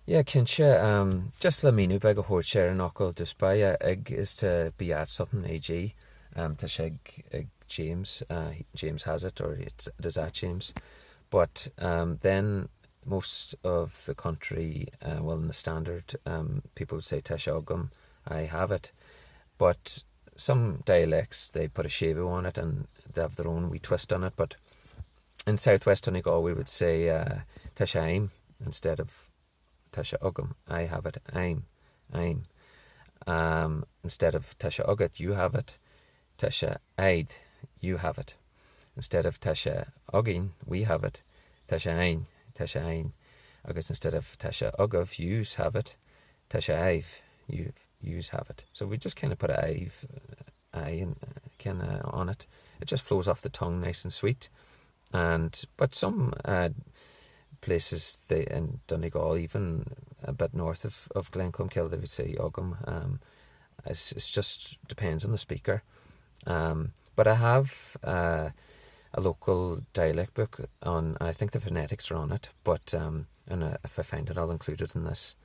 Yeah, Kinshasa, just le minu bag a hort share an okol duspa ig is to be at something AG to shag James James has it or it's does that James, but then most of the country well in the standard people would say Teshogum I have it, but some dialects they put a shavu on it and they have their own wee twist on it, but in southwest Donegal we would say Teshaim instead of Tasha Ugam. I have it. I'm. Instead of Tasha Ugat, you have it. Tasha Aid, you have it. Instead of Tasha Ugin, we have it. Tasha Ein, Tasha Ein. August instead of Tasha Ugav, yous have it. Tasha Ive, yous have it. So we just kind of put a Ive, I kind of on it. It just flows off the tongue nice and sweet. And but some places they in Donegal, even a bit north of Glencombe, they would say Ogum. It's just depends on the speaker. But I have a local dialect book on, and I think the phonetics are on it. But and if I find it, I'll include it in this